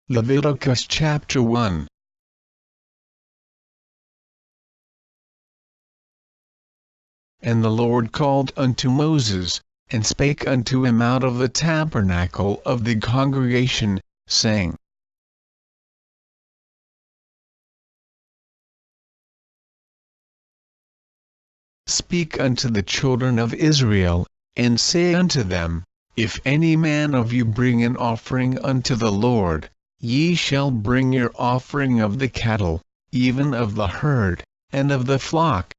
Leviticus Chapter 1. And the Lord called unto Moses, and spake unto him out of the tabernacle of the congregation, saying, Speak unto the children of Israel, and say unto them, If any man of you bring an offering unto the Lord, ye shall bring your offering of the cattle, even of the herd, and of the flock.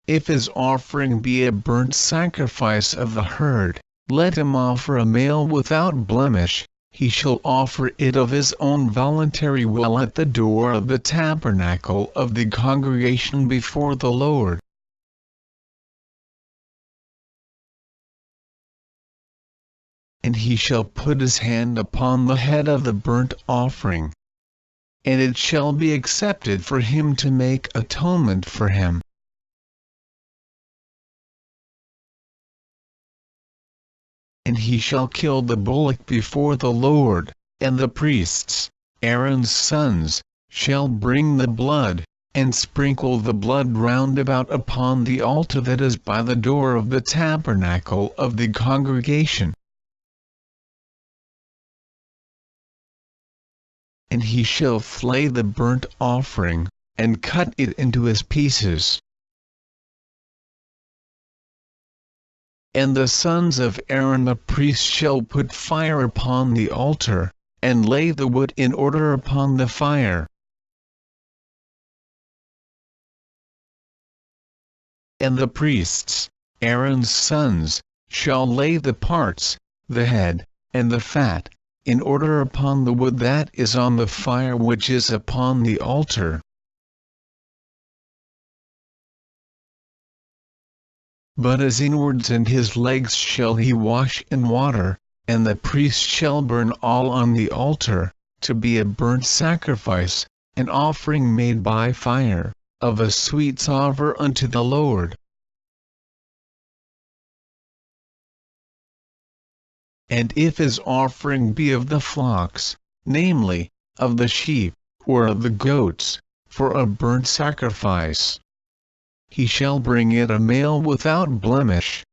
If his offering be a burnt sacrifice of the herd, let him offer a male without blemish. He shall offer it of his own voluntary will at the door of the tabernacle of the congregation before the Lord. And he shall put his hand upon the head of the burnt offering, and it shall be accepted for him to make atonement for him. And he shall kill the bullock before the Lord, and the priests, Aaron's sons, shall bring the blood, and sprinkle the blood round about upon the altar that is by the door of the tabernacle of the congregation. And he shall flay the burnt offering, and cut it into his pieces. And the sons of Aaron the priest shall put fire upon the altar, and lay the wood in order upon the fire. And the priests, Aaron's sons, shall lay the parts, the head, and the fat, in order upon the wood that is on the fire which is upon the altar. But his inwards and his legs shall he wash in water, and the priest shall burn all on the altar, to be a burnt sacrifice, an offering made by fire, of a sweet savour unto the Lord. And if his offering be of the flocks, namely, of the sheep, or of the goats, for a burnt sacrifice, he shall bring it a male without blemish.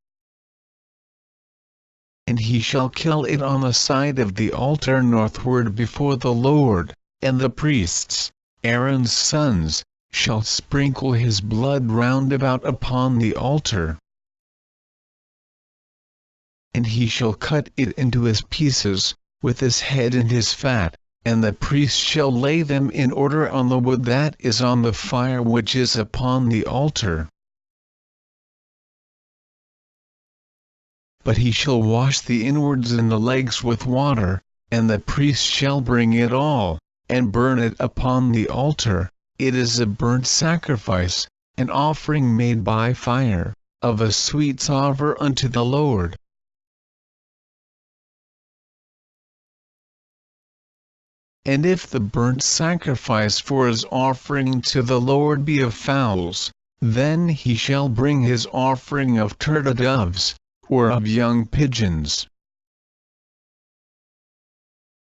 And he shall kill it on the side of the altar northward before the Lord, and the priests, Aaron's sons, shall sprinkle his blood round about upon the altar. And he shall cut it into his pieces, with his head and his fat, and the priest shall lay them in order on the wood that is on the fire which is upon the altar. But he shall wash the inwards and the legs with water, and the priest shall bring it all, and burn it upon the altar. It is a burnt sacrifice, an offering made by fire, of a sweet savour unto the Lord. And if the burnt sacrifice for his offering to the Lord be of fowls, then he shall bring his offering of turtle-doves, or of young pigeons.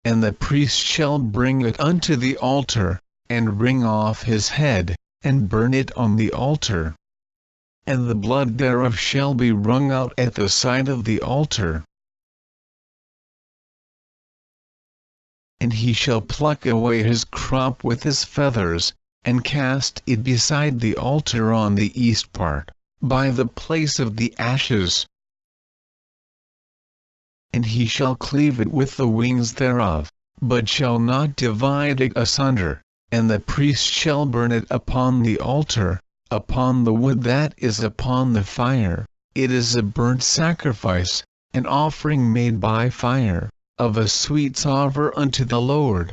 And the priest shall bring it unto the altar, and wring off his head, and burn it on the altar. And the blood thereof shall be wrung out at the side of the altar. And he shall pluck away his crop with his feathers, and cast it beside the altar on the east part, by the place of the ashes. And he shall cleave it with the wings thereof, but shall not divide it asunder, and the priest shall burn it upon the altar, upon the wood that is upon the fire. It is a burnt sacrifice, an offering made by fire, of a sweet savour unto the Lord.